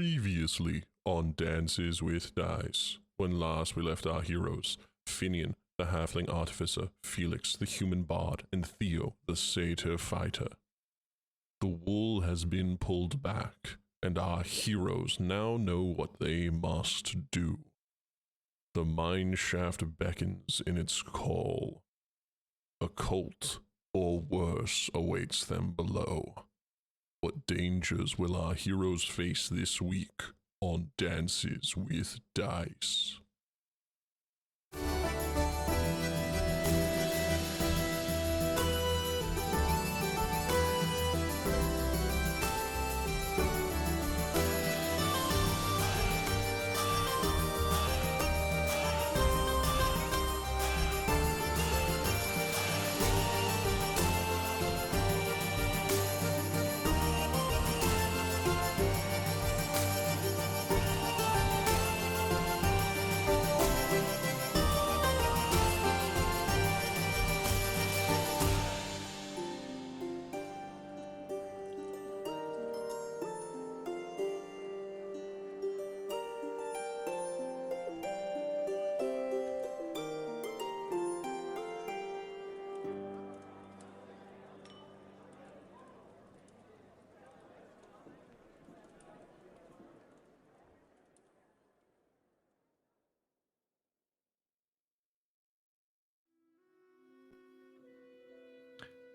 Previously on Dances with Dice, when last we left our heroes, Finian, the halfling artificer, Felix, the human bard, and Theo, the satyr fighter. The wool has been pulled back, and our heroes now know what they must do. The mineshaft beckons in its call. A cult, or worse, awaits them below. What dangers will our heroes face this week on Dances with Dice?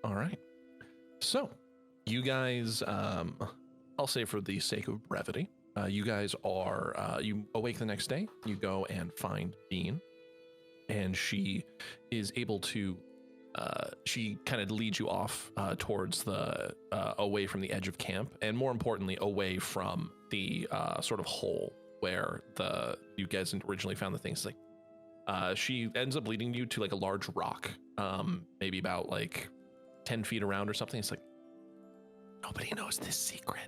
All right. So, you guys, I'll say for the sake of brevity, you guys are, you awake the next day, you go and find Bean, and she is able to, she kind of leads you off towards the, away from the edge of camp, and more importantly, away from the sort of hole where you guys originally found the things. Like, she ends up leading you to like a large rock, maybe about like 10 feet around or something. It's like, nobody knows this secret.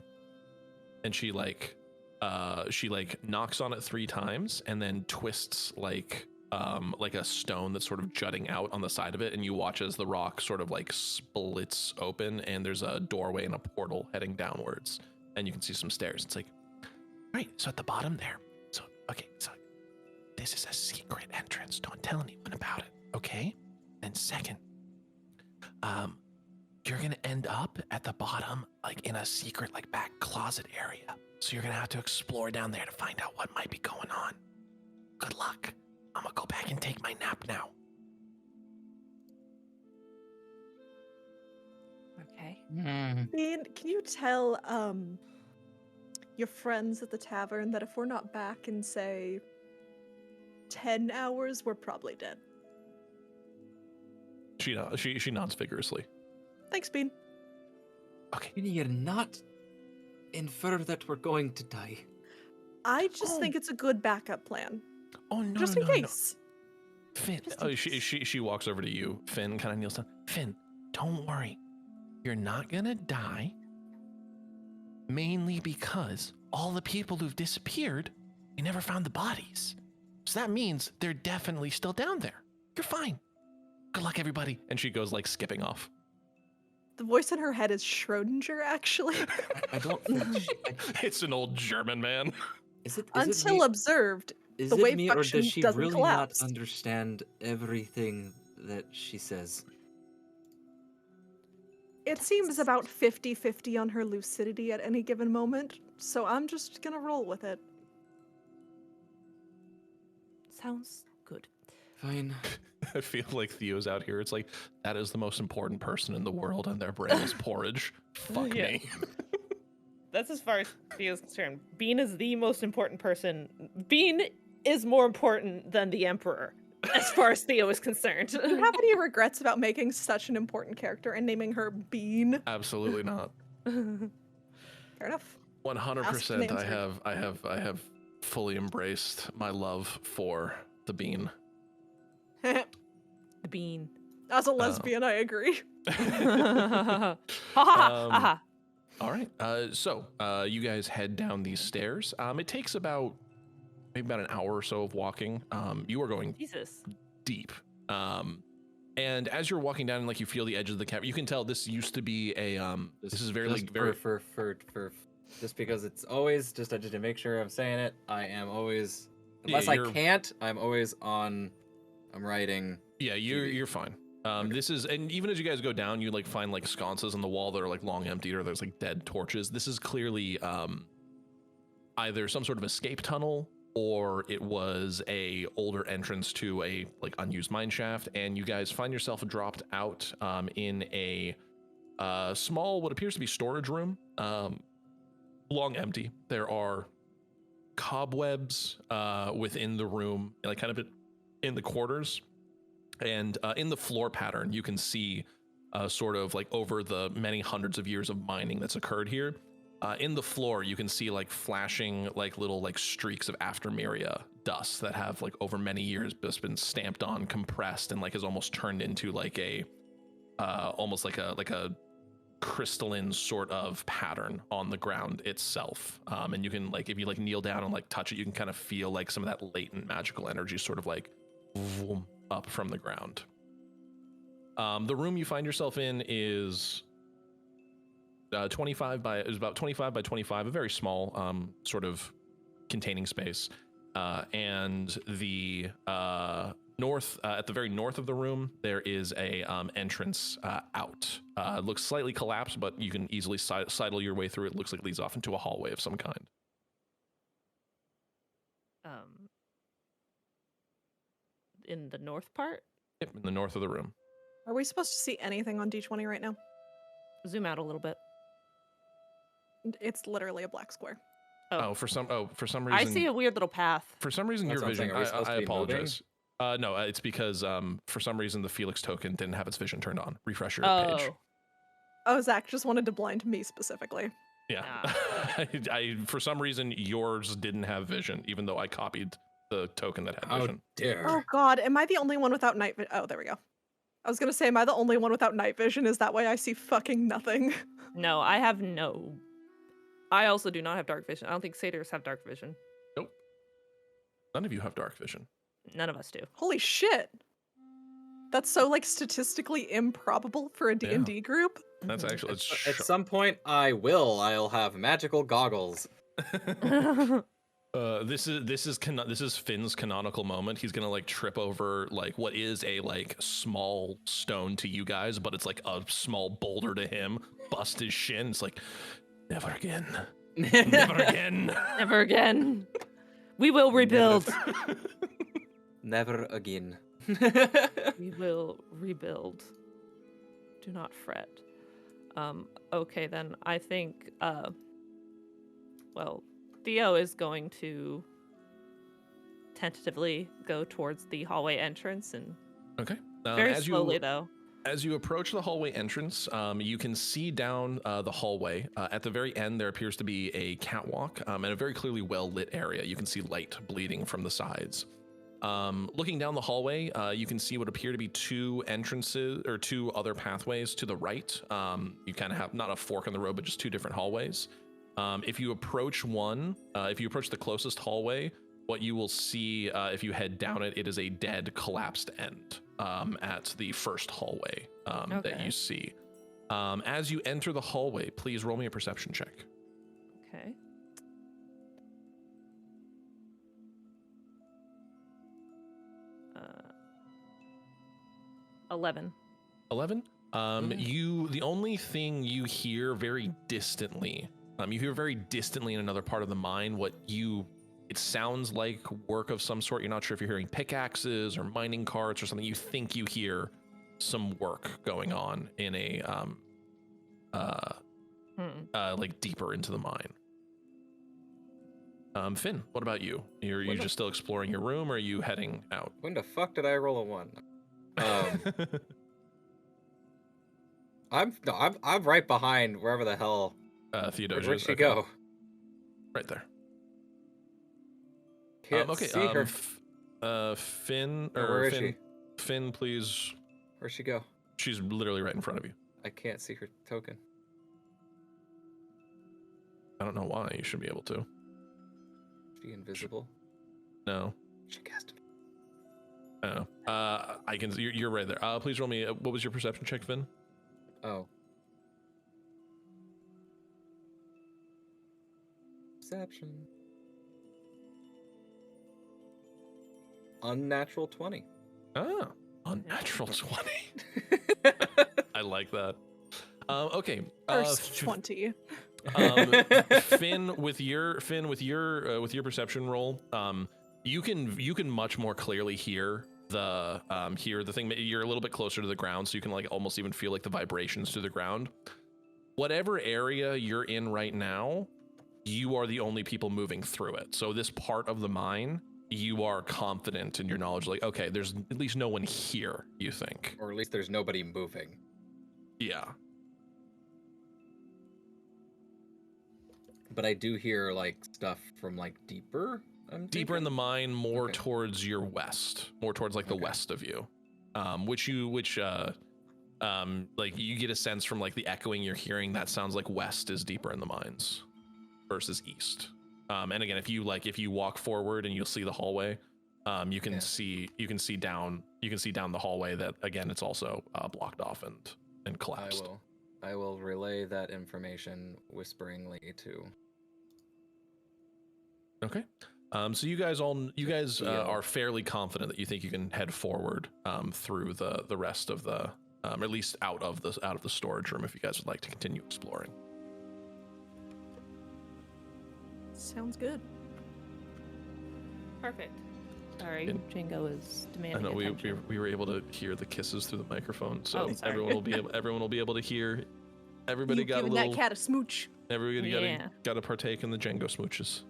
And she knocks on it 3 times and then twists like a stone that's sort of jutting out on the side of it. And you watch as the rock sort of like splits open and there's a doorway and a portal heading downwards. And you can see some stairs. It's like, right, so at the bottom there. So, okay, so this is a secret entrance. Don't tell anyone about it, okay? And second, you're gonna end up at the bottom, like in a secret, like back closet area. So you're gonna have to explore down there to find out what might be going on. Good luck. I'm gonna go back and take my nap now. Okay. Bean, can you tell your friends at the tavern that if we're not back in, say, 10 hours, we're probably dead? She nods vigorously. Thanks, Bean. Okay. You're not infer that we're going to die. I just think it's a good backup plan. Oh no! Just in case. No. Finn. Just in case. She walks over to you. Finn kind of kneels down. Finn, don't worry. You're not gonna die. Mainly because all the people who've disappeared, we never found the bodies. So that means they're definitely still down there. You're fine. Good luck, everybody. And she goes like skipping off. The voice in her head is Schrodinger, actually. I don't think It's an old German man. Until observed, is the it wave me, or function does she doesn't really collapse. not understand everything that she says? It seems about 50-50 on her lucidity at any given moment, so I'm just gonna roll with it. Sounds good. Fine. I feel like Theo's out here. It's like, that is the most important person in the world, and their brain is porridge. Fuck Yeah. me. That's as far as Theo's concerned. Bean is the most important person. Bean is more important than the Emperor, as far as Theo is concerned. Do you have any regrets about making such an important character and naming her Bean? Absolutely not. Fair enough. 100%. I have fully embraced my love for the bean. The Bean. As a lesbian, I agree. All right. So you guys head down these stairs. It takes about maybe about an hour or so of walking. You are going Jesus. deep. And as you're walking down and like you feel the edge of the cavern, you can tell this used to be a this is very Just like very for just because it's always just to make sure I'm saying it. I am always, unless Yeah, I can't, I'm always on. I'm writing. Yeah, you're fine. Okay. This is, and even as you guys go down, you like find like sconces on the wall that are like long emptied, or there's like dead torches. This is clearly either some sort of escape tunnel, or it was a older entrance to a like unused mine shaft, and you guys find yourself dropped out in a small, what appears to be storage room, long empty. There are cobwebs within the room, like kind of in the quarters. And in the floor pattern, you can see sort of like over the many hundreds of years of mining that's occurred here. In the floor, you can see like flashing like little like streaks of aftermaria dust that have like over many years just been stamped on, compressed, and like has almost turned into like a almost like a crystalline sort of pattern on the ground itself. And you can like, if you like kneel down and like touch it, you can kind of feel like some of that latent magical energy sort of like vroom, up from the ground. The room you find yourself in is 25 by, it was about 25 by 25, a very small sort of containing space. And the north, at the very north of the room, there is a entrance out. It looks slightly collapsed, but you can easily sidle your way through it. It looks like it leads off into a hallway of some kind. In the north part? Yep, in the north of the room. Are we supposed to see anything on D20 right now? Zoom out a little bit. It's literally a black square. For some reason I see a weird little path. For some reason, That's your what I'm saying. vision. Are we supposed I to be apologize. No, it's because for some reason the Felix token didn't have its vision turned on. Refresh your page. Oh, Zach just wanted to blind me specifically. Yeah. I for some reason yours didn't have vision, even though I copied the token that had vision. Oh dear. Oh god, am I the only one without night vision? Oh, there we go. I was gonna say, am I the only one without night vision? Is that why I see fucking nothing? No, I have no. I also do not have dark vision. I don't think satyrs have dark vision. Nope. None of you have dark vision. None of us do. Holy shit. That's so like statistically improbable for a D&D group. That's actually At some point, I'll have magical goggles. This is Finn's canonical moment. He's gonna like trip over like what is a like small stone to you guys, but it's like a small boulder to him. Bust his shin. It's like, never again. Never again. Never again. We will rebuild. Never again. We will rebuild. Do not fret. Okay, then I think, well, Theo is going to tentatively go towards the hallway entrance and Okay. very slowly, though. As you approach the hallway entrance, you can see down the hallway. At the very end, there appears to be a catwalk and a very clearly well-lit area. You can see light bleeding from the sides. Looking down the hallway, you can see what appear to be two entrances or two other pathways to the right. You kind of have not a fork in the road, but just two different hallways. If you approach one, if you approach the closest hallway, what you will see if you head down it, it is a dead, collapsed end at the first hallway that you see. As you enter the hallway, please roll me a perception check. Okay. Uh, 11. 11? The only thing you hear very distantly, you hear very distantly in another part of the mine it sounds like work of some sort. You're not sure if you're hearing pickaxes or mining carts or something. You think you hear some work going on in a like deeper into the mine. Finn, what about you? Are you just still exploring your room, or are you heading out? When the fuck did I roll a 1? I'm right behind wherever the hell. Theodosia. Where'd she go? Right there. Can't see her. Finn, Where is Finn, she? Finn, please. Where'd she go? She's literally right in front of you. I can't see her token. I don't know why. You should be able to. Is she invisible? No. She cast. Oh. I can. You're right there. Please roll me. What was your perception check, Finn? Oh. perception. Unnatural 20. Ah, unnatural 20. I like that. Okay. First 20. Finn, with your perception roll, you can much more clearly hear the thing. You're a little bit closer to the ground, so you can like almost even feel like the vibrations through the ground. Whatever area you're in right now, you are the only people moving through it. So this part of the mine, you are confident in your knowledge. Like, okay, there's at least no one here. You think, Or at least there's nobody moving. yeah. But I do hear like stuff from like deeper. Deeper in the mine, more Okay. towards your west, more towards like the Okay. west of you, like you get a sense from like the echoing you're hearing that sounds like west is deeper in the mines versus east. And again, if you walk forward and you'll see the hallway, you can see down the hallway that again it's also blocked off and collapsed. I will relay that information whisperingly to. Okay. So you guys are fairly confident that you think you can head forward through the rest of the or at least out of the storage room if you guys would like to continue exploring. Sounds good. Perfect. Sorry, And- Django is I demanding know attention. we were able to hear the kisses through the microphone, so Oh, sorry. everyone will be able to hear. Everybody You got a giving little. that cat a smooch. Everybody Yeah. got to partake in the Django smooches.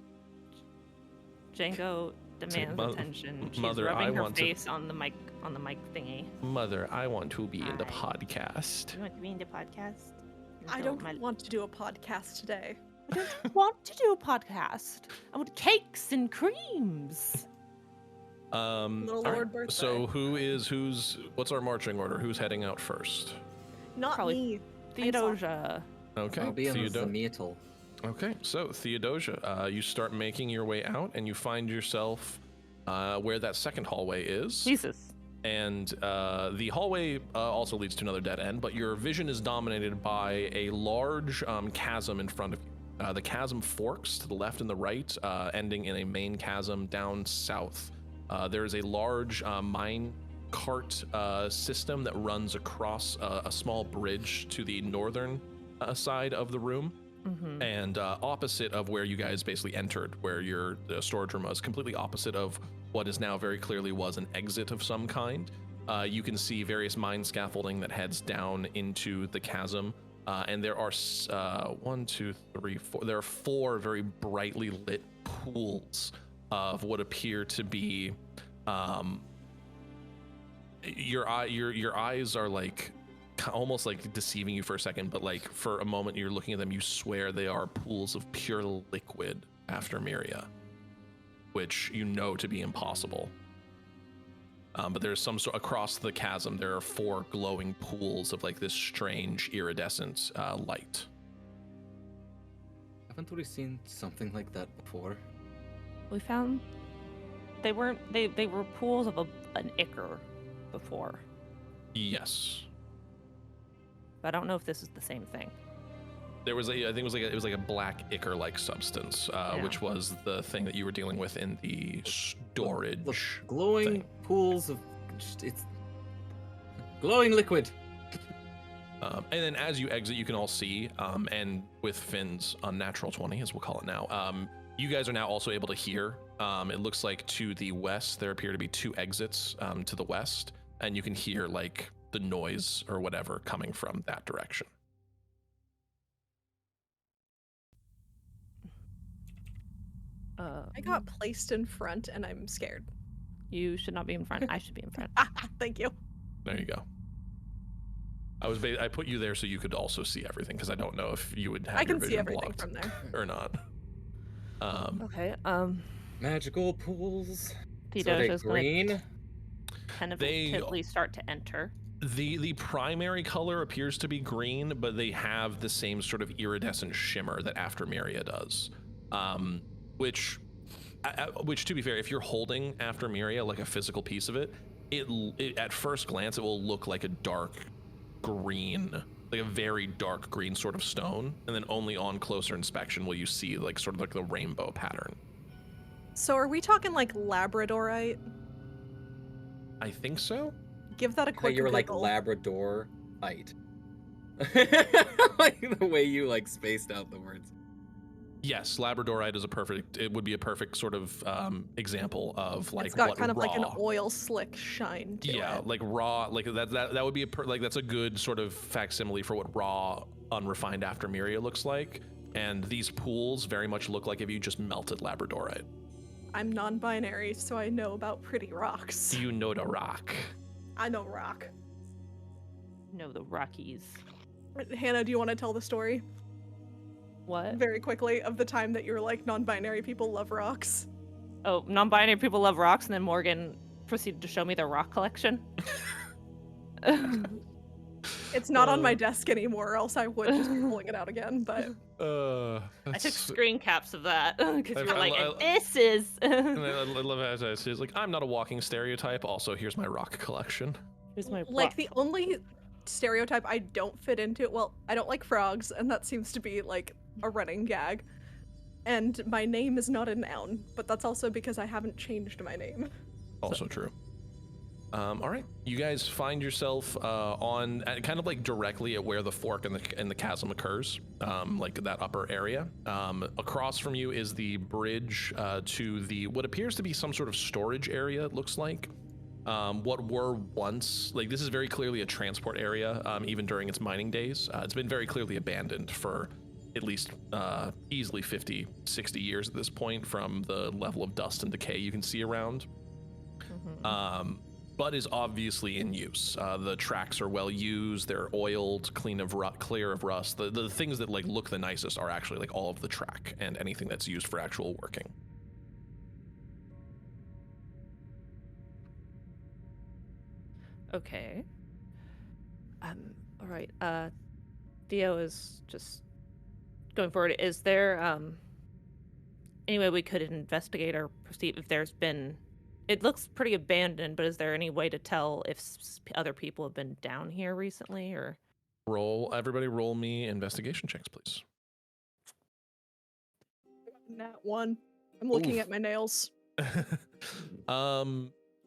Django demands "Mo- attention. She's Mother, I rubbing her want to- face on the mic thingy. Mother, I want to be in the Hi. podcast. You want to be in the podcast? I don't want to do a podcast today. I don't want to do a podcast. I want cakes and creams. Little all Lord birthday. So what's our marching order? Who's heading out first? Not Probably- me. Theodosia. Okay. I'll be in the Theodo- Zemetal. Okay, so Theodosia, you start making your way out, and you find yourself where that second hallway is. Jesus. And the hallway also leads to another dead end, but your vision is dominated by a large chasm in front of you. The chasm forks to the left and the right, ending in a main chasm down south. There is a large mine cart system that runs across a small bridge to the northern side of the room. Mm-hmm. And opposite of where you guys basically entered, where your storage room was, completely opposite of what is now very clearly was an exit of some kind. You can see various mine scaffolding that heads down into the chasm. And there are 1, 2, 3, 4. There are 4 very brightly lit pools of what appear to be. Your eyes are like almost like deceiving you for a second, but like for a moment you're looking at them, you swear they are pools of pure liquid after Myria, which you know to be impossible. But there's some sort across the chasm. There are 4 glowing pools of like this strange iridescent light. Haven't we seen something like that before? We found they were pools of an ichor before, Yes, but I don't know if this is the same thing. there was I think it was like a black ichor-like substance, Yeah. which was the thing that you were dealing with in the storage. Look, glowing thing. pools of it's glowing liquid. And then as you exit, you can all see, and with Finn's unnatural 20, as we'll call it now, you guys are now also able to hear. It looks like to the west, there appear to be 2 exits to the west, and you can hear like the noise or whatever coming from that direction. I got placed in front and I'm scared. You should not be in front. I should be in front. Thank you. There you go. I put you there so you could also see everything, because I don't know if you would have I your can vision see everything blocked from there. or not. Okay. Magical pools. So they Theodosia's gonna green. tentatively start to enter. The primary color appears to be green, but they have the same sort of iridescent shimmer that After Myria does. Which to be fair, if you're holding After Myria, like a physical piece of it, it at first glance it will look like a dark green like a very dark green sort of stone, and then only on closer inspection will you see like sort of like the rainbow pattern. So are we talking like Labradorite? I think so. Give that a quick You were like Google. Labrador-ite. Like the way you like spaced out the words. Yes, Labradorite is it would be a perfect sort of example of like It's got what kind of raw, like an oil slick shine to it. like raw, like that would be like that's a good sort of facsimile for what raw, unrefined Aftermiria looks like. And these pools very much look like if you just melted Labradorite. I'm non-binary, so I know about pretty rocks. You know the rock. I know rock. No, the Rockies. Hannah, do you want to tell the story What? very quickly of the time that you were like, non-binary people love rocks? Oh, non-binary people love rocks, and then Morgan proceeded to show me their rock collection. It's not on my desk anymore, or else I would just be pulling it out again, but... I took screen caps of that because you were like, I- "This is." And I love how it's like, I'm not a walking stereotype. Also, here's my rock collection. Here's my Like, rock. the only stereotype I don't fit into, well, I don't like frogs, and that seems to be, like, a running gag. And my name is not a noun, but that's also because I haven't changed my name. Also true. All right, you guys find yourself on kind of like directly at where the fork and the chasm occurs, like that upper area. Across from you is the bridge to the what appears to be some sort of storage area. It looks like what were once like this is very clearly a transport area. Even during its mining days, it's been very clearly abandoned for at least easily 50, 60 years at this point from the level of dust and decay you can see around. But is obviously in use. The tracks are well used. They're oiled, clear of rust. The things that like look the nicest are actually like all of the track and anything that's used for actual working. Okay. All right. Theo is just going forward. Is there any way we could investigate or perceive if there's been? It looks pretty abandoned, but is there any way to tell if other people have been down here recently, or? Everybody roll me investigation checks, please. Nat 1. I'm looking Oof. at my nails. You're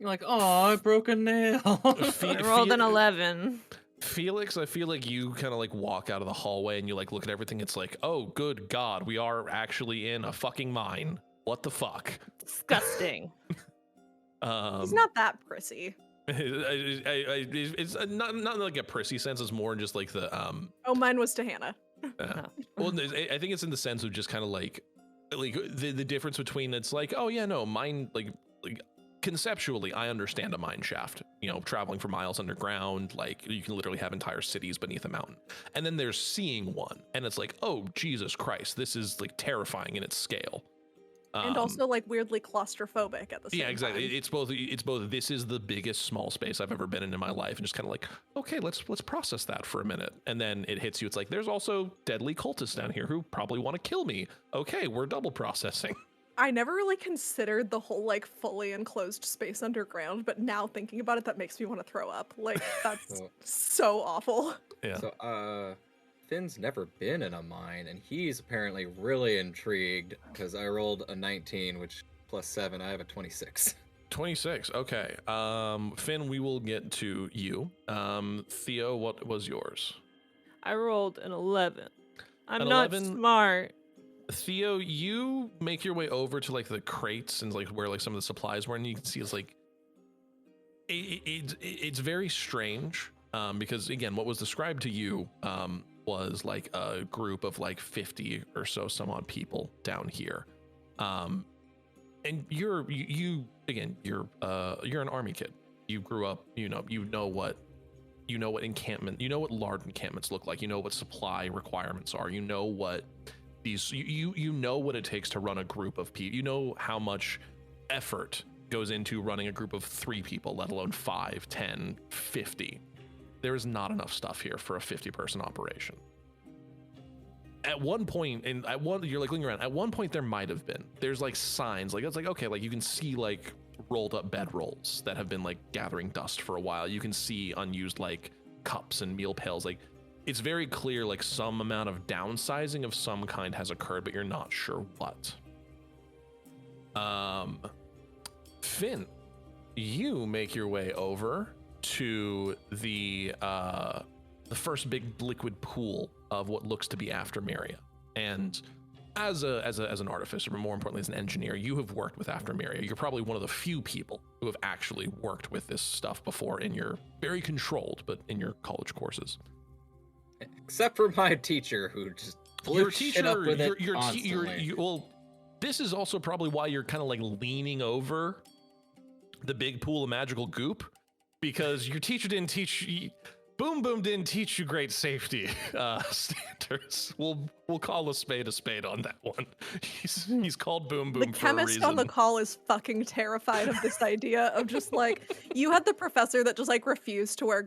like, oh, I broke a nail. I rolled an 11. Felix, I feel like you kind of like walk out of the hallway and you like look at everything. It's like, oh, good God, we are actually in a fucking mine. What the fuck? Disgusting. He's not that prissy. It's not like a prissy sense. It's more just like the Oh, mine was to Hannah. Well, I think it's in the sense of just kind of like the difference between it's like, oh yeah, no, mine like conceptually, I understand a mine shaft. You know, traveling for miles underground, like you can literally have entire cities beneath a mountain. And then there's seeing one, and it's like, oh Jesus Christ, this is like terrifying in its scale. And also like weirdly claustrophobic at the same time. Yeah, exactly. It's both. This is the biggest small space I've ever been in my life, and just kind of like, okay, let's process that for a minute, and then it hits you. It's like there's also deadly cultists down here who probably want to kill me. Okay, we're double processing. I never really considered the whole like fully enclosed space underground, but now thinking about it, that makes me want to throw up. Like that's so awful. Yeah. So, Finn's never been in a mine, and he's apparently really intrigued because I rolled a 19, which plus 7, I have a 26. 26. Okay. Finn, we will get to you. Theo, what was yours? I rolled an 11. I'm An not 11? smart. Theo, you make your way over to like the crates and like where like some of the supplies were, and you can see it's like it's very strange because again, what was described to you was like a group of like 50 or so some odd people down here, and you're an army kid. You grew up, you know what large encampments look like. You know what supply requirements are. You know what these you know what it takes to run a group of people. You know how much effort goes into running a group of 3 people, let alone 5, 10, 50. There is not enough stuff here for a 50-person operation. At one point, you're like looking around. At one point, there might have been. There's like signs, like it's like okay, like you can see like rolled up bedrolls that have been like gathering dust for a while. You can see unused like cups and meal pails. Like it's very clear like some amount of downsizing of some kind has occurred, but you're not sure what. Finn, you make your way over to the first big liquid pool of what looks to be Aftermaria. And as an artificer, but more importantly as an engineer, you have worked with Aftermaria. You're probably one of the few people who have actually worked with this stuff before in your very controlled, but in your college courses. Except for my teacher, who just blew shit up with it constantly. Well, this is also probably why you're kind of like leaning over the big pool of magical goop, because your teacher didn't teach you. Boom Boom didn't teach you great safety standards. We'll call a spade on that one. He's called Boom Boom The for a chemist reason. on the call is fucking terrified of this idea of just like, you had the professor that just like refused to wear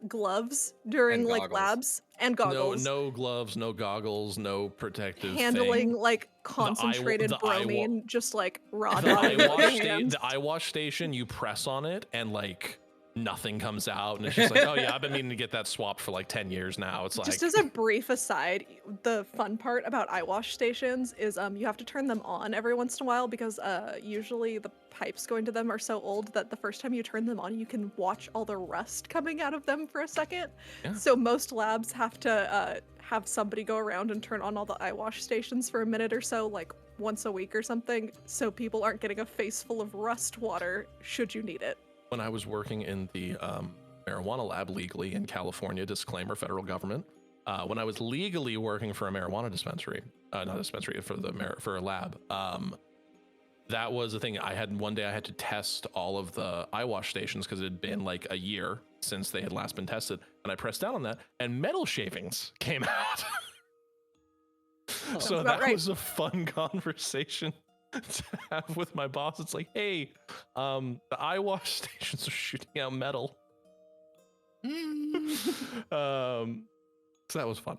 gloves during And like goggles. labs and goggles. No gloves, no goggles, no protective handling thing. like concentrated the eye wa- bromine, just like raw The dog with your the hands. eye wash station, you press on it and like nothing comes out, and it's just like, oh yeah, I've been meaning to get that swapped for like 10 years now. It's like, Just as a brief aside, the fun part about eye wash stations is you have to turn them on every once in a while because usually the pipes going to them are so old that the first time you turn them on, you can watch all the rust coming out of them for a second. Yeah. So most labs have to have somebody go around and turn on all the eye wash stations for a minute or so, like once a week or something, so people aren't getting a face full of rust water should you need it. when I was working in the marijuana lab legally in California, disclaimer, federal government. When I was legally working for a marijuana dispensary, not a dispensary, for a lab, that was the thing. One day I had to test all of the eye wash stations because it had been like a year since they had last been tested. And I pressed down on that and metal shavings came out. So that was a fun conversation to have with my boss. It's like, hey, the eye wash stations are shooting out metal. So that was fun.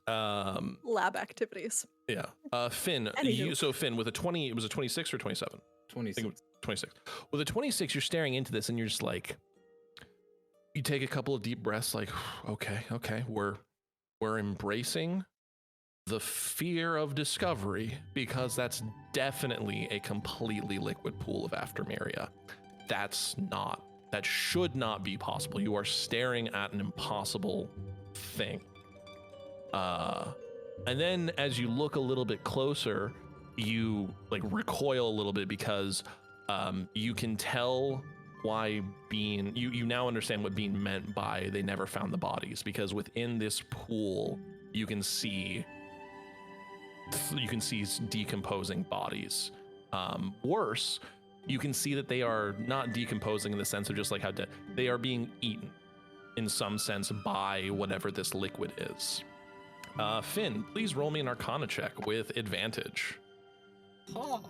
Lab activities. Yeah. Finn, Anywho. Finn, with a 20, it was a 26 or 27? 26. 26. With a 26, you're staring into this and you're just like, you take a couple of deep breaths, like, okay, we're embracing the fear of discovery, because that's definitely a completely liquid pool of Aftermaria. That should not be possible. You are staring at an impossible thing. And then as you look a little bit closer, you like recoil a little bit because you can tell why Bean, you now understand what Bean meant by they never found the bodies, because within this pool you can see decomposing bodies. Worse, you can see that they are not decomposing in the sense of just like how they are being eaten in some sense by whatever this liquid is. Finn, please roll me an Arcana check with advantage. Oh.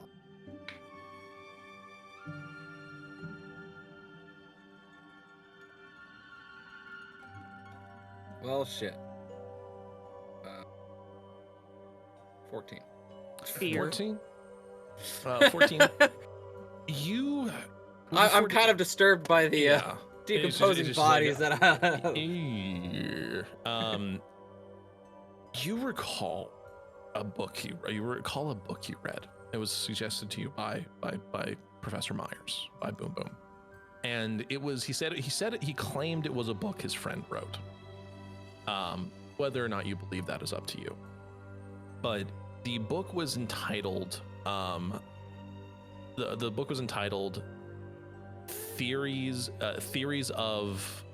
Well, shit. 14. Fear. 14? 14. I'm kind of disturbed by the decomposing it's just bodies like, that I... You recall a book you read. It was suggested to you by Professor Myers, by Boom Boom. And it was, he claimed it was a book his friend wrote. Whether or not you believe that is up to you. But the book was entitled, the book was entitled Theories of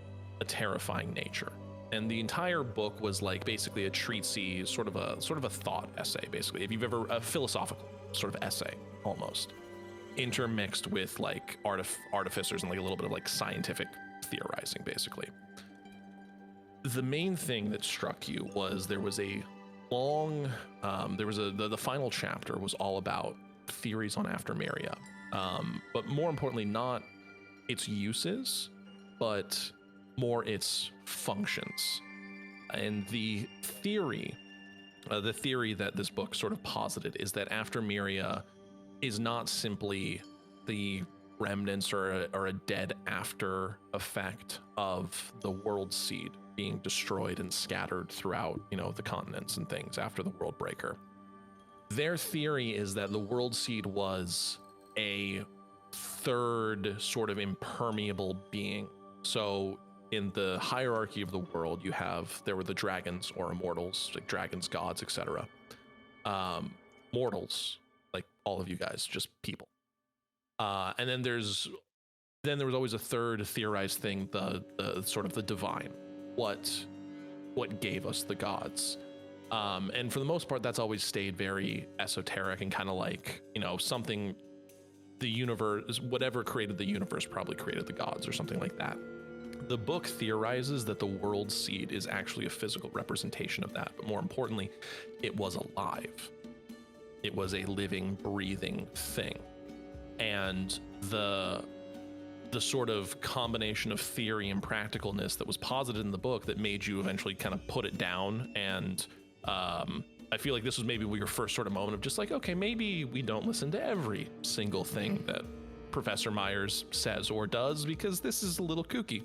a Terrifying Nature. And the entire book was like basically a treatise, sort of a thought essay, basically. If you've ever, a philosophical sort of essay, almost, intermixed with like artificers and like a little bit of like scientific theorizing, basically. The main thing that struck you was there was a long, the final chapter was all about theories on Aftermaria, but more importantly, not its uses, but more its functions. And the theory that this book sort of posited is that Aftermaria is not simply the remnants or a dead after effect of the world seed, being destroyed and scattered throughout, the continents and things after the World Breaker. Their theory is that the World Seed was a third sort of impermeable being. So in the hierarchy of the world, there were the dragons or immortals, like dragons, gods, etc. Mortals, like all of you guys, just people. And then there was always a third theorized thing, the sort of the divine, what gave us the gods. And for the most part, that's always stayed very esoteric and kind of like, something, the universe, whatever created the universe probably created the gods or something like that. The book theorizes that the World Seed is actually a physical representation of that, but more importantly, it was alive. It was a living, breathing thing. And the sort of combination of theory and practicalness that was posited in the book that made you eventually kind of put it down. And I feel like this was maybe your first sort of moment of just like, okay, maybe we don't listen to every single thing that Professor Myers says or does, because this is a little kooky.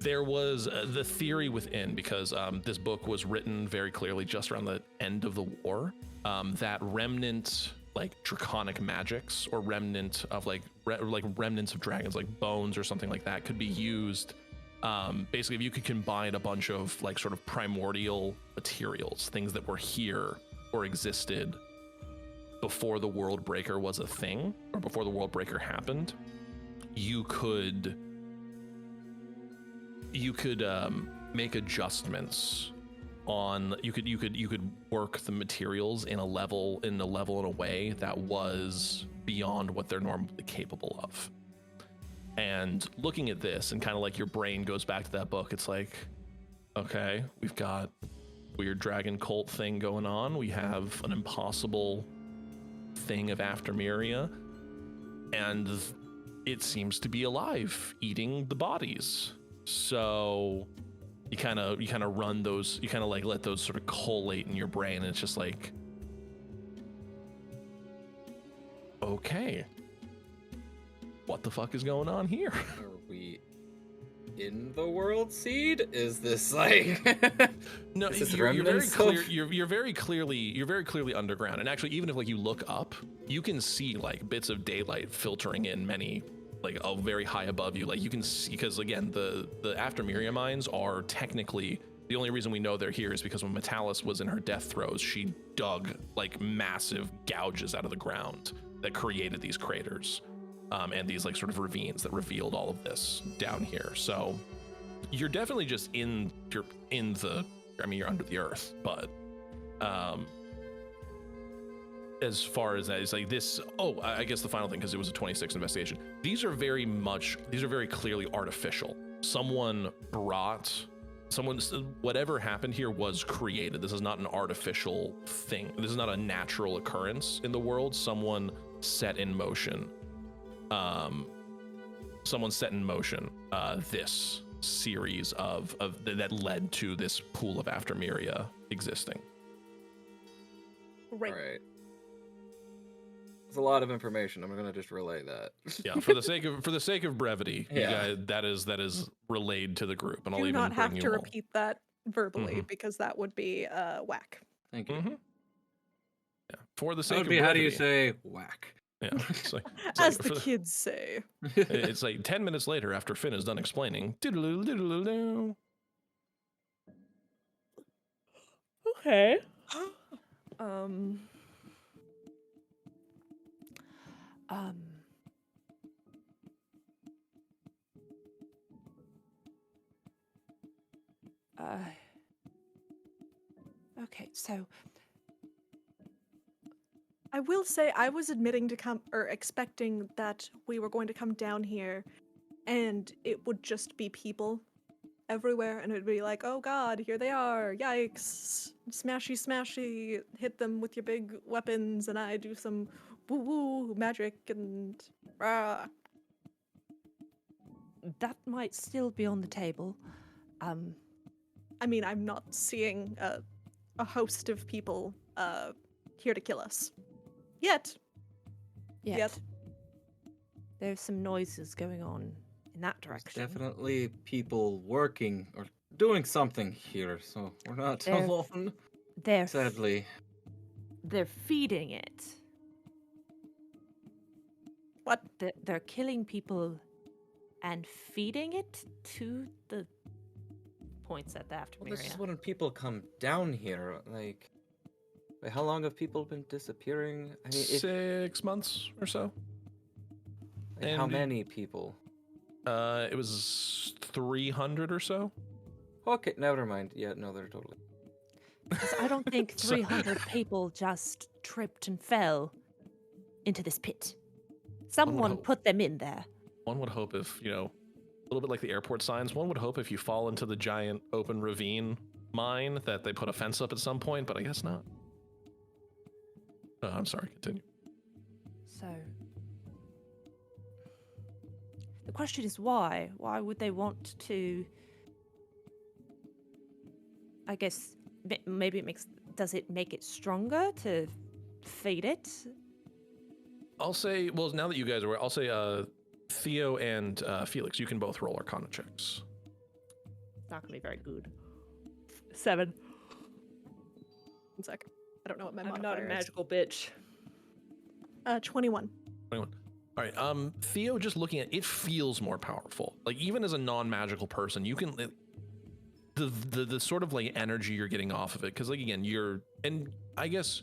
There was the theory within, because this book was written very clearly just around the end of the war, that remnant, like draconic magics or remnant of like remnants of dragons, like bones or something like that, could be used. Basically, if you could combine a bunch of like sort of primordial materials, things that were here or existed before the World Breaker was a thing, or before the World Breaker happened, you could make adjustments on, you could work the materials in a way that was beyond what they're normally capable of. And looking at this, and kind of like your brain goes back to that book, it's like, okay, we've got weird dragon cult thing going on. We have an impossible thing of Aftermeria, and it seems to be alive, eating the bodies. So you kind of run those, you kind of like let those sort of collate in your brain, and it's just like, okay, what the fuck is going on here? Are we in the World Seed? Is this like no? is this you're very remnants clear. of- You're very clearly underground, and actually, even if like you look up, you can see like bits of daylight filtering in many, like very high above you. Like you can see, because again, the Aftermeria mines are technically, the only reason we know they're here is because when Metalis was in her death throes, she dug like massive gouges out of the ground that created these craters. And these like sort of ravines that revealed all of this down here. So you're definitely just you're under the earth, but as far as that is like this, I guess the final thing, because it was a 26 investigation, these are very clearly artificial. Whatever happened here was created. This is not an artificial thing. This is not a natural occurrence in the world. Someone set in motion this series of that led to this pool of Aftermeria existing. Right. All right. It's a lot of information. I'm gonna just relay that. Yeah, for the sake of brevity, Yeah. you guys, that is relayed to the group, and I'll Do even not have bring to you all. repeat that verbally, Mhm. because that would be whack. Thank you. Mhm. Yeah, for the That sake would of be, brevity. how do you say whack? Yeah, it's like, As the kids say. it's like 10 minutes later after Finn is done explaining. Doodle-doodle-doodle-doo. Okay. Um. Okay, so I will say I was expecting that we were going to come down here and it would just be people everywhere, and it would be like, oh god, here they are, yikes, smashy smashy, hit them with your big weapons, and I do some woo woo magic and rah. that might still be on the table. I mean, I'm not seeing a host of people here to kill us. Yet. Yet. There's some noises going on in that There's direction. definitely people working or doing something here, so we're not They're- alone. They're Sadly. they're feeding it. What? They're killing people and feeding it to the points at the Well, this is Aftermaria. when people come down here. Like, how long have people been disappearing? I mean, 6 months or so. how and- many people? It was 300 or so. Okay, never mind. Yeah, no, they're totally. 'Cause I don't think So- 300 people just tripped and fell into this pit. Someone hope. put them in there. One would hope if, a little bit like the airport signs, one would hope if you fall into the giant open ravine mine that they put a fence up at some point, but I guess not. I'm sorry, continue. So the question is why? Why would they want to? I guess maybe does it make it stronger to feed it? I'll say, well, now that you guys are aware, I'll say Theo and Felix, you can both roll Arcana checks. It's not gonna be very good. 7. 1 sec. I don't know what my I'm modifier not a is. magical bitch. 21. 21. All right. Theo, just looking at it, feels more powerful. Like even as a non-magical person, you can the sort of like energy you're getting off of it. Because like again, and I guess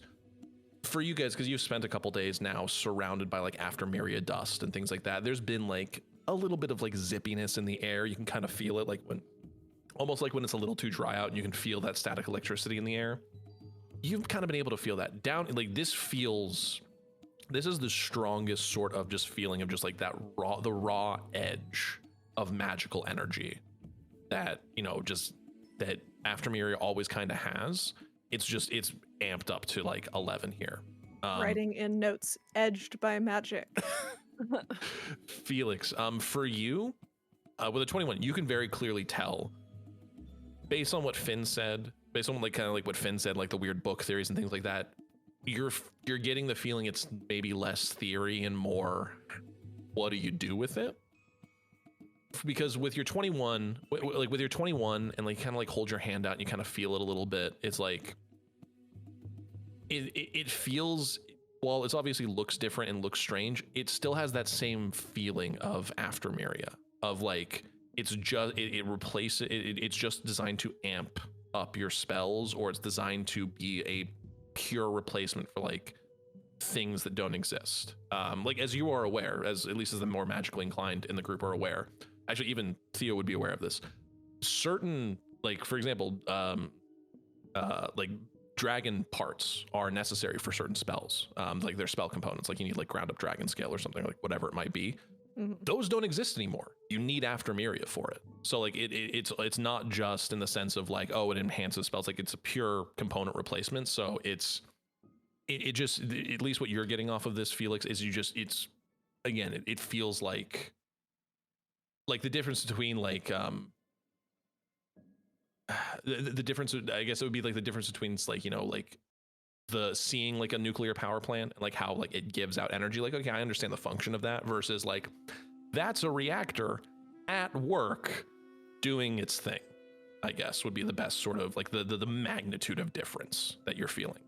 for you guys, because you've spent a couple days now surrounded by like Aftermaria dust and things like that. There's been like a little bit of like zippiness in the air. You can kind of feel it, like almost like when it's a little too dry out, and you can feel that static electricity in the air. You've kind of been able to feel that down. Like this is the strongest sort of just feeling of just like the raw edge of magical energy that, just that Aftermaria always kind of has. It's amped up to like 11 here. Writing in notes, edged by magic. Felix, for you, with a 21, you can very clearly tell based on what Finn said, based on like kind of like what Finn said, like the weird book theories and things like that. You're getting the feeling it's maybe less theory and more what do you do with it? Because with your 21, like with your 21 and like kind of like hold your hand out and you kind of feel it a little bit, it's like it feels, while it's obviously looks different and looks strange, it still has that same feeling of Aftermaria, of like it's just it's just designed to amp up your spells, or it's designed to be a pure replacement for like things that don't exist. Like as you are aware, as at least as the more magically inclined in the group are aware, actually even Theo would be aware of this, certain, like for example, like dragon parts are necessary for certain spells, like their spell components, like you need like ground up dragon scale or something, like whatever it might be. Those don't exist anymore. You need Aftermaria for it. So like it's not just in the sense of like, oh, it enhances spells, like it's a pure component replacement. So it just, at least what you're getting off of this, Felix, is it's again, it feels like the difference between like the difference, I guess it would be like the difference between like, like the seeing like a nuclear power plant and like how like it gives out energy. Like, okay, I understand the function of that, versus like that's a reactor at work doing its thing, I guess would be the best sort of like the magnitude of difference that you're feeling.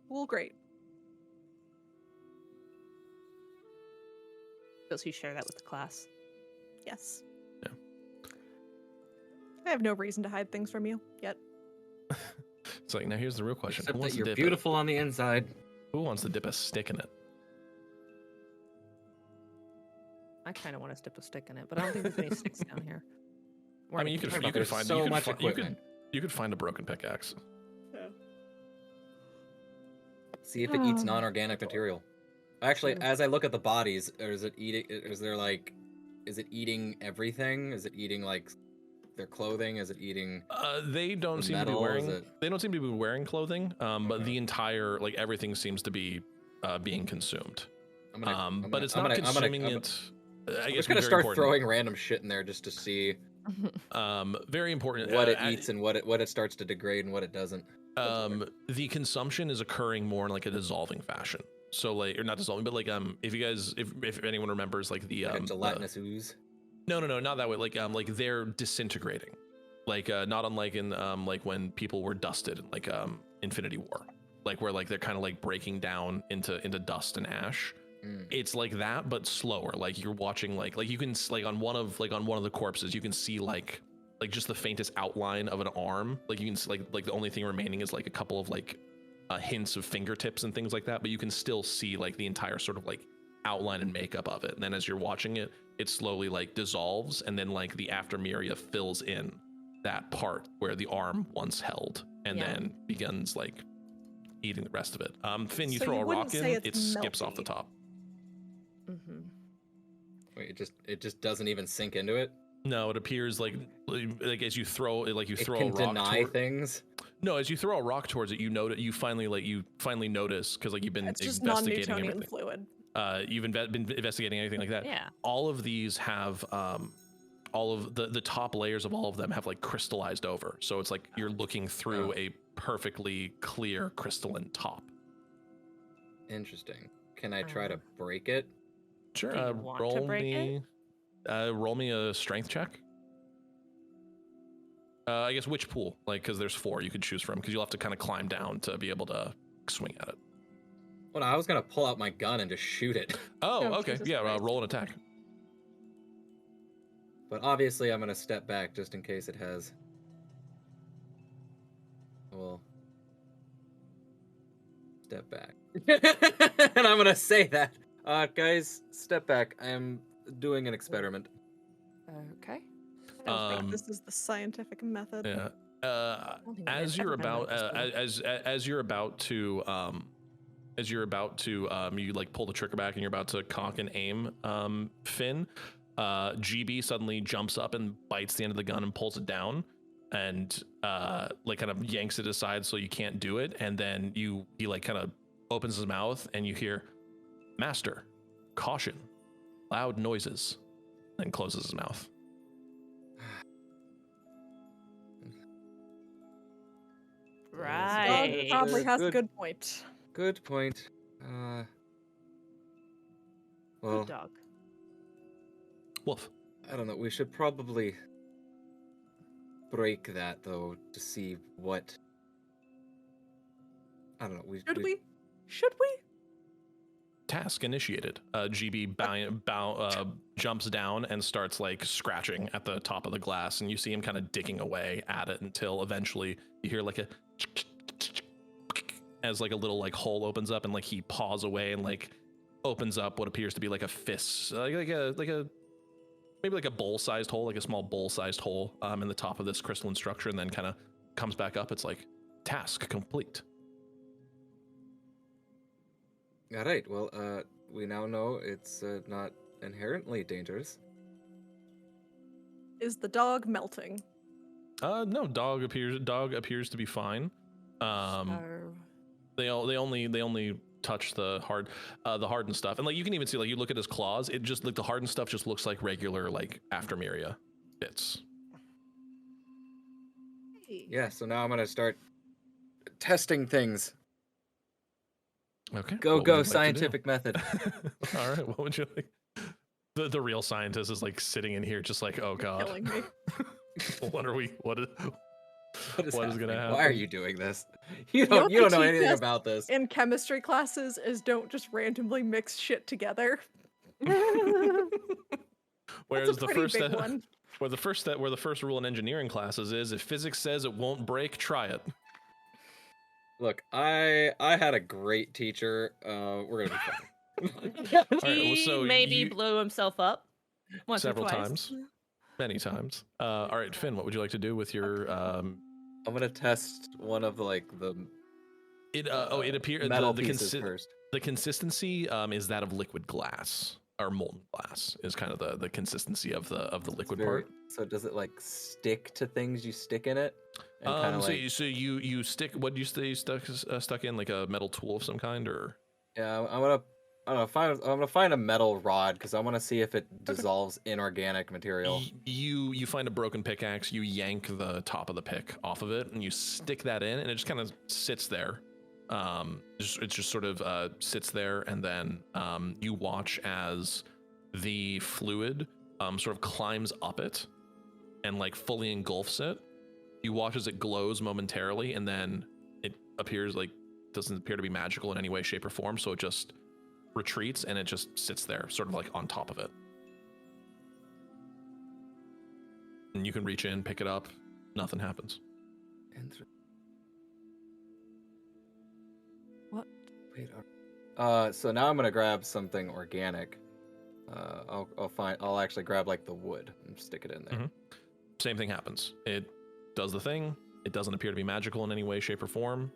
Well, great. Does he share that with the class? Yes. Yeah. I have no reason to hide things from you yet. It's like, now here's the real question. Except Who that wants to you're dip beautiful on the inside. Who wants to dip a stick in it? I kind of want to dip a stick in it, but I don't think there's any sticks down here. I mean, you could There's find so you could much fi- equipment. you could find a broken pickaxe. See if it eats non-organic material. Actually, True. as I look at the bodies, is it eating everything? Is it eating like their clothing? Is it eating They don't the seem to be metal? Is wearing. it... They don't seem to be wearing clothing. But Okay. the entire, like everything seems to be being consumed. I'm But it's not consuming it. I I'm guess just gonna very start important. throwing random shit in there just to see Very important. what it eats and what it starts to degrade and what it doesn't. The consumption is occurring more in like a dissolving fashion. So like, or not dissolving, but like if you guys, if anyone remembers like the Like a gelatinous ooze. No, not that way. Like they're disintegrating, like not unlike in like when people were dusted in like Infinity War, like where like they're kind of like breaking down into dust and ash. It's like that, but slower. Like you're watching like you can like on one of the corpses, you can see like just the faintest outline of an arm. Like you can see, like the only thing remaining is like a couple of like hints of fingertips and things like that, but you can still see like the entire sort of like outline and makeup of it. And then as you're watching it, it slowly like dissolves, and then like the aftermaria fills in that part where the arm once held, and then begins like eating the rest of it. Finn, you So throw you a wouldn't rock in, say it's it skips off the melty. top. Wait, it just doesn't even sink into it. No, it appears like as you throw it, like you It throw can a rock deny things. No, as you throw a rock towards it, you finally notice, because like you've been It's just investigating non-Newtonian everything. fluid. You've been investigating anything like that. Yeah. All of these have all of the top layers of all of them have like crystallized over. So it's like you're looking through a perfectly clear crystalline top. Interesting. Can I try to break it? Sure. Do you want to break it? Roll me a strength check. I guess which pool? Like, because there's 4 you could choose from, because you'll have to kind of climb down to be able to swing at it. Well, I was gonna pull out my gun and just shoot it. Oh, Oh, okay. Jesus Yeah, Christ. roll an attack. But obviously, I'm gonna step back just in case it has. Well, step back. And I'm gonna say that. Guys, step back. I am doing an experiment. Okay. This is the scientific method. Yeah. don't think I've As you're ever done about that before. as you're about to you like pull the trigger back and you're about to cock and aim, Finn, GB suddenly jumps up and bites the end of the gun and pulls it down, and like kind of yanks it aside so you can't do it. And then he like kind of opens his mouth and you hear, "Master, caution, loud noises," and closes his mouth. Right. Probably has a Good. good point. Good point. Well, Good dog. Wolf. I don't know. We should probably break that though to see what. I don't know. Should we? Task initiated. GB jumps down and starts like scratching at the top of the glass, and you see him kind of digging away at it until eventually you hear like a as like a little like hole opens up, and like he paws away and like opens up what appears to be like a fist, like a maybe like a bowl-sized hole, like a small bowl-sized hole in the top of this crystalline structure, and then kind of comes back up. It's like task complete. All right. Well, we now know it's not inherently dangerous. Is the dog melting? No, dog appears to be fine. They only touch the hardened stuff, and like you can even see, like you look at his claws, it just like the hardened stuff just looks like regular like aftermaria bits. Yeah. So now I'm gonna start testing things. Okay. Go what would you go like to do? scientific method. All right. What would you like? The real scientist is like sitting in here, just like, oh god, Killing me. what are we? What is Happening? gonna happen? Why are you doing this? You don't know teach anything us about this. In chemistry classes is don't just randomly mix shit together. Whereas That's a the pretty first big step, one. where the first rule in engineering classes is, if physics says it won't break, try it. Look, I had a great teacher. We're gonna be fine. All right, well, He so maybe you- blew himself up once several or twice. times, many times. All right, Finn, what would you like to do with your I'm gonna test one of the it appears metal pieces first. the consistency is that of liquid glass, or molten glass is kind of the consistency of the liquid part. So does it like stick to things you stick in it? And kinda So you stick, what do you say you stuck in, like a metal tool of some kind, or? Yeah, I'm gonna find a metal rod because I want to see if it dissolves inorganic material. You find a broken pickaxe, you yank the top of the pick off of it, and you stick that in, and it just kind of sits there. It just sort of sits there, and then you watch as the fluid sort of climbs up it and like fully engulfs it. You watch as it glows momentarily, and then it appears like doesn't appear to be magical in any way, shape, or form. So it just retreats and it just sits there, sort of like on top of it. And you can reach in, pick it up. Nothing happens. What? Wait. So now I'm gonna grab something organic. I'll actually grab like the wood and stick it in there. Mm-hmm. Same thing happens. It does the thing. It doesn't appear to be magical in any way, shape, or form,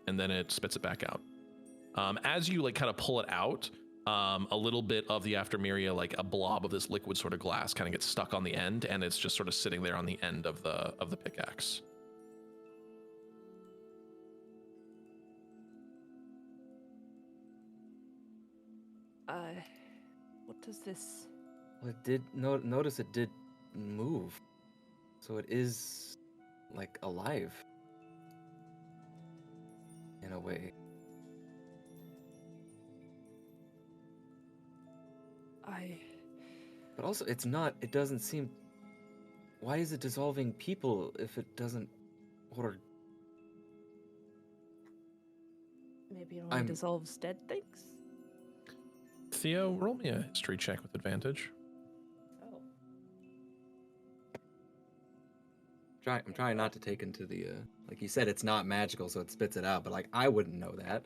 and then it spits it back out. As you like kind of pull it out, a little bit of the Aftermeria, like a blob of this liquid sort of glass, kind of gets stuck on the end, and it's just sort of sitting there on the end of the pickaxe. What does this? Well, it did. Notice it did move, so it is like alive in a way. But also, it's not. It doesn't seem. Why is it dissolving people if it doesn't? Or Maybe it only dissolves dead things. Theo, roll me a history check with advantage. Oh. I'm trying not to take into the like you said, it's not magical, so it spits it out. But like I wouldn't know that.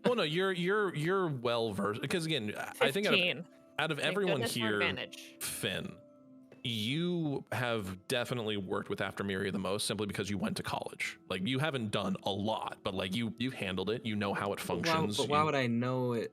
Well, no, you're well versed because again, 15. I think out of Thank everyone goodness for here, advantage. Finn, you have definitely worked with Aftermeria the most simply because you went to college. Like you haven't done a lot, but like you've handled it. You know how it functions. But why would I know it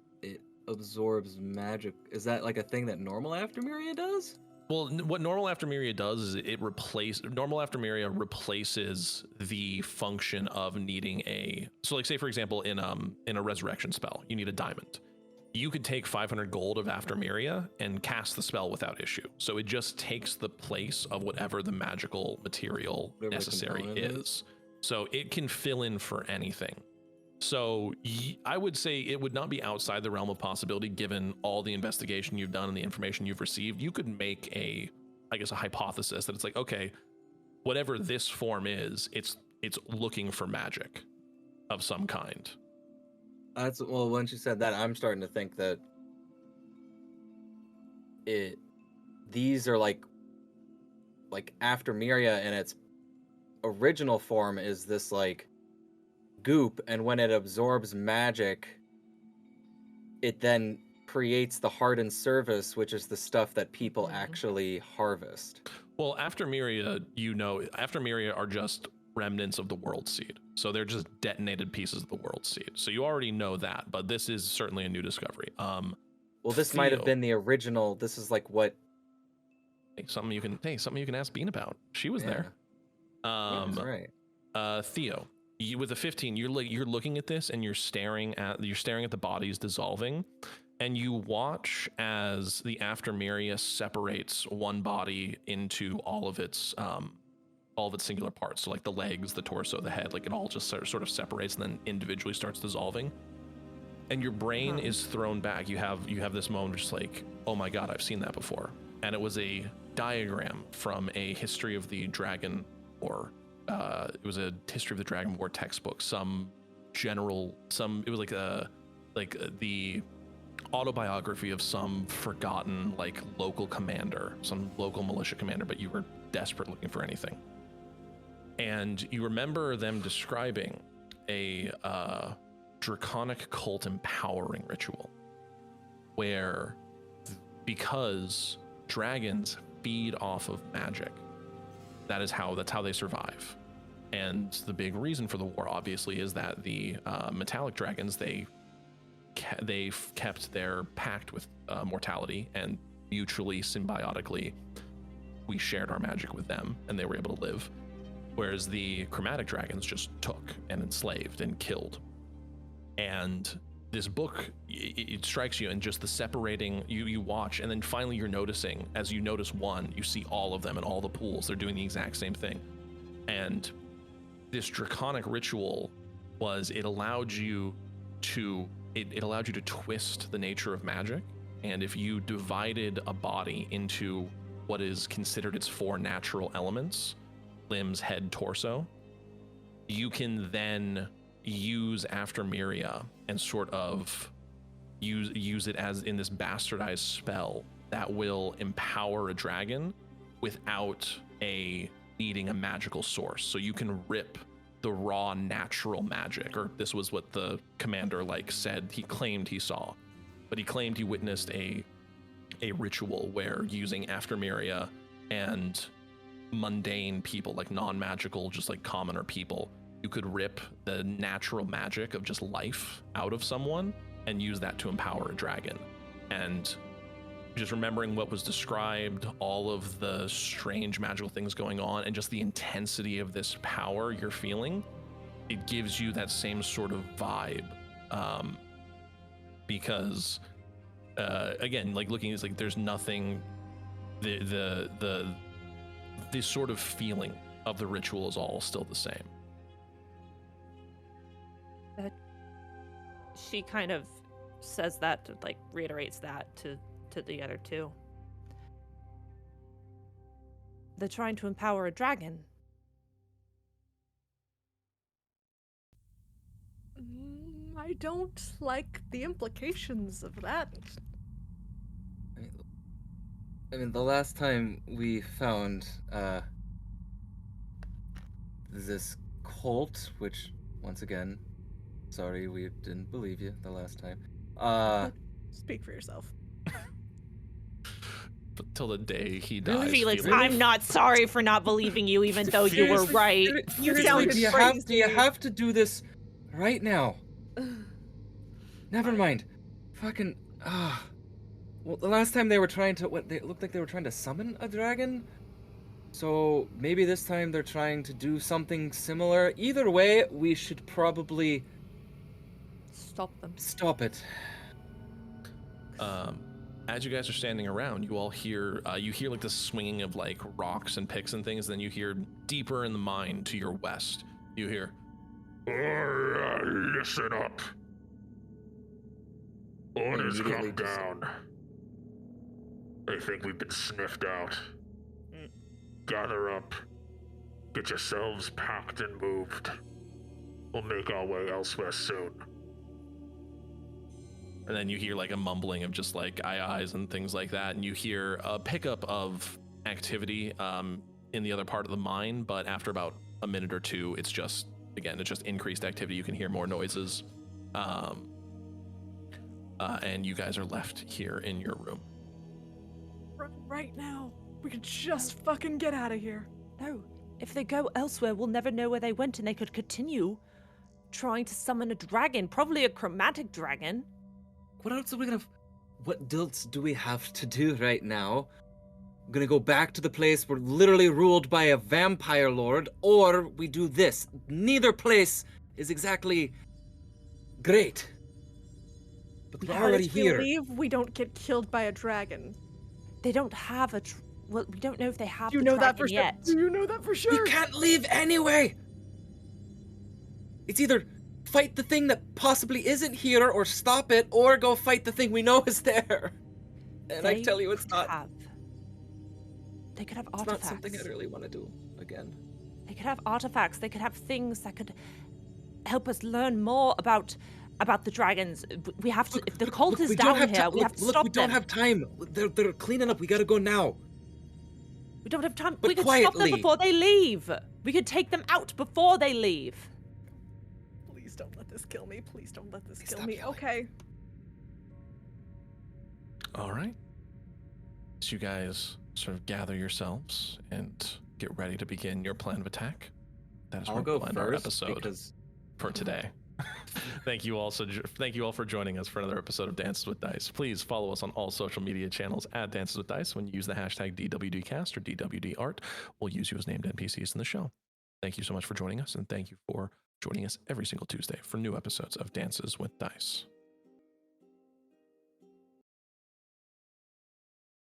absorbs magic? Is that like a thing that normal Aftermeria does? Well, what normal Aftermeria does is normal Aftermeria replaces the function of needing so like say for example in a resurrection spell, you need a diamond. You could take 500 gold of Aftermeria and cast the spell without issue. So it just takes the place of whatever the magical material Whatever necessary component is. So it can fill in for anything. So I would say it would not be outside the realm of possibility given all the investigation you've done and the information you've received. You could make a hypothesis that it's like, okay, whatever this form is, it's looking for magic of some kind. Well, once you said that, I'm starting to think that these are like Aftermeria in its original form is this like goop, and when it absorbs magic, it then creates the hardened surface, which is the stuff that people actually harvest. Well, Aftermeria are just remnants of the world seed. So they're just detonated pieces of the world seed. So you already know that, but this is certainly a new discovery. Well, this might have been the original. This is like what something you can ask Bean about. She was there. That's right. Theo, with a 15, you're looking at this and you're staring at the bodies dissolving, and you watch as the Aftermeria separates one body into all of its singular parts. So like the legs, the torso, the head, like it all just sort of separates and then individually starts dissolving. And your brain is thrown back. You have this moment just like, oh my God, I've seen that before. And it was a diagram from a history of the Dragon War. It was a history of the Dragon War textbook. It was like the autobiography of some forgotten like local commander, some local militia commander, but you were desperate looking for anything. And you remember them describing a draconic cult empowering ritual where, because dragons feed off of magic, that's how they survive. And the big reason for the war, obviously, is that the metallic dragons, they've kept their pact with mortality, and mutually, symbiotically, we shared our magic with them, and they were able to live. Whereas the chromatic dragons just took and enslaved and killed. And this book, it strikes you, and just the separating, you watch, and then finally you're noticing, as you notice one, you see all of them in all the pools, they're doing the exact same thing. And this draconic ritual it allowed you to twist the nature of magic And if you divided a body into what is considered its 4 natural elements, limbs, head, torso, you can then use Aftermiria and sort of use it as in this bastardized spell that will empower a dragon without needing a magical source. So you can rip the raw natural magic, or this was what the commander said he claimed he saw, but he claimed he witnessed a ritual where using Aftermiria and mundane people, like non-magical, just like commoner people, you could rip the natural magic of just life out of someone and use that to empower a dragon. And just remembering what was described, all of the strange magical things going on, and just the intensity of this power you're feeling, it gives you that same sort of vibe. Because again, looking, it's there's nothing, the sort of feeling of the ritual is all still the same. She kind of says that, reiterates that to the other two. They're trying to empower a dragon. I don't like the implications of that. I mean, the last time we found this cult, which, once again, sorry we didn't believe you the last time. Speak for yourself. But till the day he dies. Felix, Felix. I'm not sorry for not believing you, even though you were right. You sounded do you have to do this right now? Never mind. Fucking well, the last time they were trying to it looked like they were trying to summon a dragon. So maybe this time they're trying to do something similar. Either way, we should probably Stop them. stop it. As you guys are standing around, you all hear the swinging of rocks and picks and things. Then you hear deeper in the mine to your west. You hear, Listen up. Orders Immediately come just- down. I think we've been sniffed out. Gather up. Get yourselves packed and moved. We'll make our way elsewhere soon. and then you hear a mumbling of just ayes and things like that, and you hear a pickup of activity in the other part of the mine. But after about a minute or two, it's just increased activity. You can hear more noises, and you guys are left here in your room. Right now. We could just fucking get out of here. No, if they go elsewhere, we'll never know where they went, and they could continue trying to summon a dragon, probably a chromatic dragon. What else are we gonna? What else do we have to do right now? We're gonna go back to the place we're literally ruled by a vampire lord, or we do this. Neither place is exactly great. But we're already If we here. leave, we don't get killed by a dragon. They don't have well, we don't know if they have Do you the know that dragon for yet. sure? Do you know that for sure? We can't leave anyway. It's either fight the thing that possibly isn't here, or stop it, or go fight the thing we know is there. And I tell you, it's not. They could have It's artifacts. not something I really want to do again. They could have artifacts. They could have things that could help us learn more about the dragons. We have to. If the cult is we don't down have here, we have to stop we don't them. have time. They're cleaning up. We gotta go now. We don't have time. But We could stop quietly. them before they leave. We could take them out before they leave. Please don't let this kill me. Please don't let this Please kill stop me. yelling. Okay. All right. So you guys sort of gather yourselves and get ready to begin your plan of attack. That is I'll where go we'll end our first episode because for today. Thank you all for joining us for another episode of Dances with Dice. Please follow us on all social media channels at Dances with Dice. When you use the hashtag DWDcast or DWDart, we'll use you as named NPCs in the show. Thank you so much for joining us, and thank you for joining us every single Tuesday for new episodes of Dances with Dice.